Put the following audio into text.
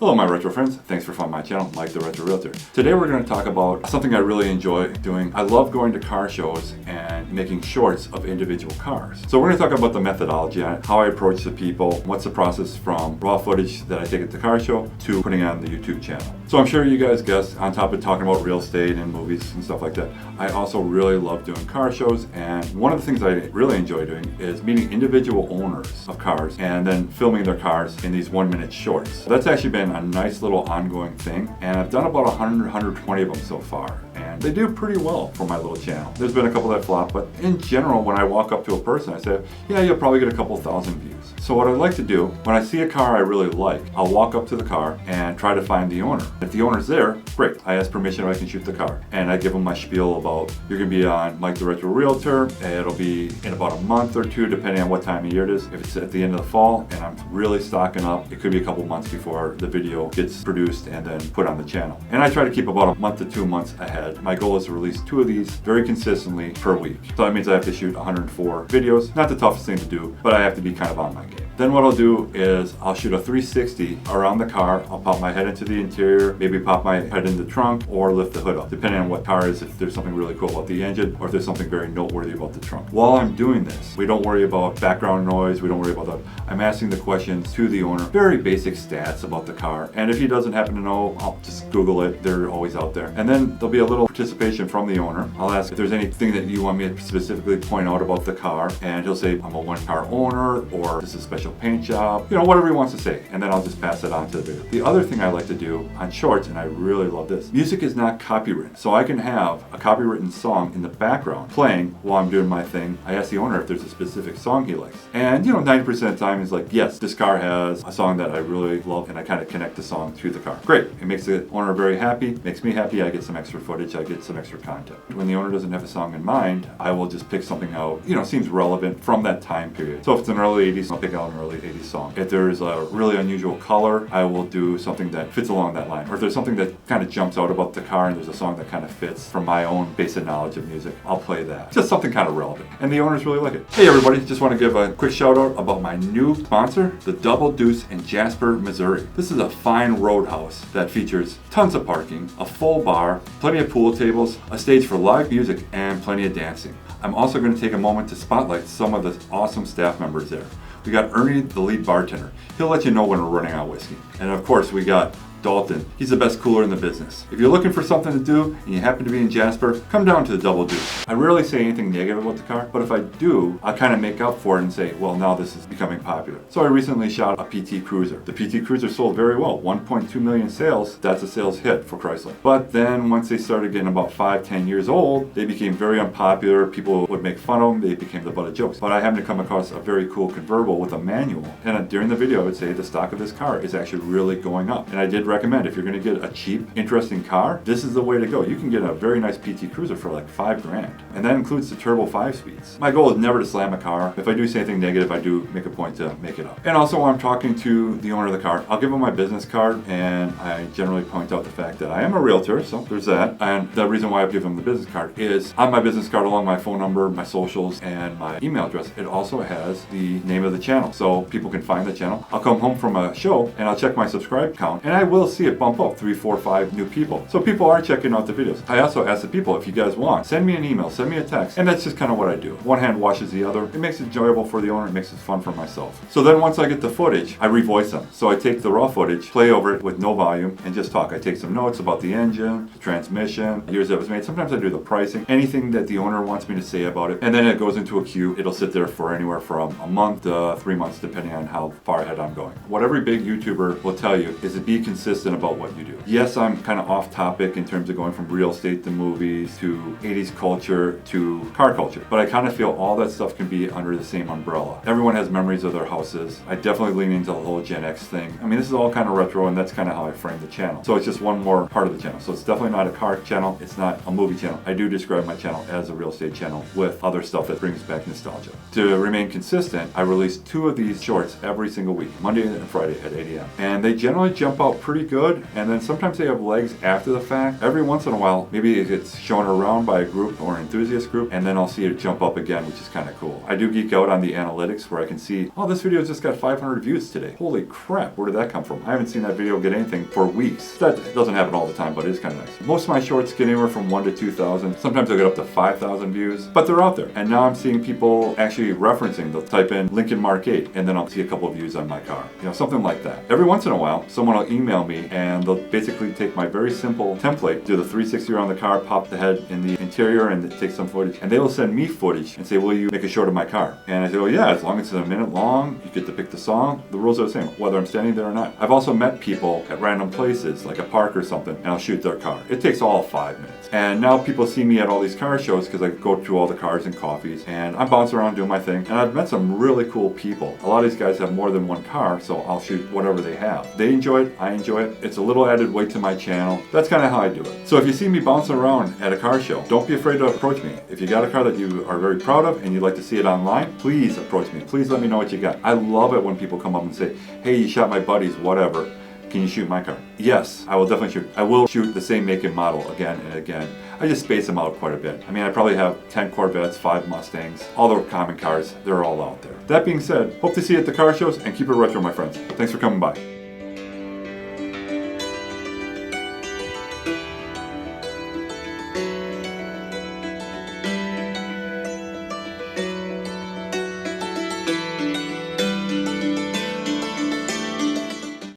Hello my retro friends, thanks for finding my channel, Mike the Retro Realtor. Today we're going to talk about something I really enjoy doing. I love going to car shows and making shorts of individual cars. So we're going to talk about the methodology on it, how I approach the people, what's the process from raw footage that I take at the car show to putting on the YouTube channel. So I'm sure you guys guessed, on top of talking about real estate and movies and stuff like that, I also really love doing car shows, and one of the things I really enjoy doing is meeting individual owners of cars and then filming their cars in these 1-minute shorts. So that's actually been a nice little ongoing thing, and I've done about 120 of them so far, and they do pretty well for my little channel. There's been a couple that flop, but in general, when I walk up to a person, I say, yeah, you'll probably get a couple thousand views. So what I like to do, when I see a car I really like, I'll walk up to the car and try to find the owner. If the owner's there, great. I ask permission if I can shoot the car, and I give them my spiel about, you're gonna be on Mike the Retro Realtor, it'll be in about a month or two, depending on what time of year it is. If it's at the end of the fall and I'm really stocking up, it could be a couple months before the video gets produced and then put on the channel. And I try to keep about a month to 2 months ahead. My goal is to release 2 of these very consistently per week. So that means I have to shoot 104 videos. Not the toughest thing to do, but I have to be kind of on my game. Then what I'll do is I'll shoot a 360 around the car. I'll pop my head into the interior, maybe pop my head in the trunk, or lift the hood up, depending on what car it is, if there's something really cool about the engine, or if there's something very noteworthy about the trunk. While I'm doing this, we don't worry about background noise, we don't worry about that. I'm asking the questions to the owner, very basic stats about the car, and if he doesn't happen to know, I'll just Google it. They're always out there. And then there'll be a little participation from the owner. I'll ask if there's anything that you want me to specifically point out about the car, and he'll say, I'm a one-car owner, or this is a special paint job, whatever he wants to say, and then I'll just pass it on to the video. The other thing I like to do on shorts, and I really love this, music is not copywritten, so I can have a copywritten song in the background playing while I'm doing my thing. I ask the owner if there's a specific song he likes, and 90% of the time he's like, yes, this car has a song that I really love, and I kind of connect the song to the car. Great, it makes the owner very happy, makes me happy, I get some extra footage, I get some extra content. When the owner doesn't have a song in mind, I will just pick something out, seems relevant from that time period. So if it's an early 80s, I'll pick out an early 80s song. If there's a really unusual color, I will do something that fits along that line. Or if there's something that kind of jumps out about the car and there's a song that kind of fits from my own basic knowledge of music, I'll play that. Just something kind of relevant. And the owners really like it. Hey everybody, just want to give a quick shout out about my new sponsor, the Double Deuce in Jasper, Missouri. This is a fine roadhouse that features tons of parking, a full bar, plenty of pool tables, a stage for live music, and plenty of dancing. I'm also going to take a moment to spotlight some of the awesome staff members there. We got Ernie, the lead bartender. He'll let you know when we're running out of whiskey. And of course, we got Dalton. He's the best cooler in the business. If you're looking for something to do and you happen to be in Jasper, come down to the Double Deuce. I rarely say anything negative about the car, but if I do, I'll kind of make up for it and say, well, now this is becoming popular. So I recently shot a PT Cruiser. The PT Cruiser sold very well, 1.2 million sales. That's a sales hit for Chrysler. But then once they started getting about 5-10 years old, they became very unpopular. People would make fun of them. They became the butt of jokes. But I happened to come across a very cool convertible with a manual. And during the video, I would say the stock of this car is actually really going up. And I did recommend, if you're going to get a cheap, interesting car, this is the way to go. You can get a very nice PT Cruiser for like $5 grand, and that includes the turbo 5-speeds. My goal is never to slam a car. If I do say anything negative, I do make a point to make it up. And also, when I'm talking to the owner of the car, I'll give him my business card, and I generally point out the fact that I am a realtor, so there's that. And the reason why I give him the business card is on my business card, along my phone number, my socials, and my email address, it also has the name of the channel, so people can find the channel. I'll come home from a show and I'll check my subscribe count, and I will see it bump up 3, 4, 5 new people. So people are checking out the videos. I also ask the people, if you guys want, send me an email, send me a text, and that's just kind of what I do. One hand washes the other. It makes it enjoyable for the owner, it makes it fun for myself. So then once I get the footage, I revoice them. So I take the raw footage, play over it with no volume, and just talk. I take some notes about the engine, the transmission, years that it was made. Sometimes I do the pricing, anything that the owner wants me to say about it, and then it goes into a queue. It'll sit there for anywhere from a month to 3 months, depending on how far ahead I'm going. What every big YouTuber will tell you is to be consistent about what you do. Yes, I'm kind of off topic in terms of going from real estate to movies to 80s culture to car culture, but I kind of feel all that stuff can be under the same umbrella. Everyone has memories of their houses. I definitely lean into the whole Gen X thing. I mean, this is all kind of retro, and that's kind of how I frame the channel. So it's just one more part of the channel. So it's definitely not a car channel. It's not a movie channel. I do describe my channel as a real estate channel with other stuff that brings back nostalgia. To remain consistent, I release 2 of these shorts every single week, Monday and Friday at 8 a.m. And they generally jump out pretty pretty good, and then sometimes they have legs after the fact. Every once in a while, maybe it gets shown around by a group or an enthusiast group, and then I'll see it jump up again, which is kind of cool. I do geek out on the analytics where I can see, oh, this video just got 500 views today. Holy crap, where did that come from? I haven't seen that video get anything for weeks. That doesn't happen all the time, but it is kind of nice. Most of my shorts get anywhere from 1 to 2,000. Sometimes they'll get up to 5,000 views, but they're out there. And now I'm seeing people actually referencing. They'll type in Lincoln Mark 8, and then I'll see a couple of views on my car. You know, something like that. Every once in a while, someone will email me, and they'll basically take my very simple template, do the 360 around the car, pop the head in the interior, and take some footage. And they will send me footage and say, will you make a short of my car? And I say, well, yeah, as long as it's a minute long, you get to pick the song. The rules are the same, whether I'm standing there or not. I've also met people at random places, like a park or something, and I'll shoot their car. It takes all 5 minutes. And now people see me at all these car shows because I go through all the cars and coffees, and I'm bouncing around doing my thing. And I've met some really cool people. A lot of these guys have more than one car, so I'll shoot whatever they have. They enjoy it, I enjoy it. It's a little added weight to my channel. That's kind of how I do it. So if you see me bouncing around at a car show, don't be afraid to approach me. If you got a car that you are very proud of and you'd like to see it online, please approach me. Please let me know what you got. I love it when people come up and say, hey, you shot my buddies, whatever. Can you shoot my car? Yes, I will definitely shoot. I will shoot the same make and model again and again. I just space them out quite a bit. I mean, I probably have 10 Corvettes, 5 Mustangs, all the common cars. They're all out there. That being said, hope to see you at the car shows, and keep it retro, my friends. Thanks for coming by.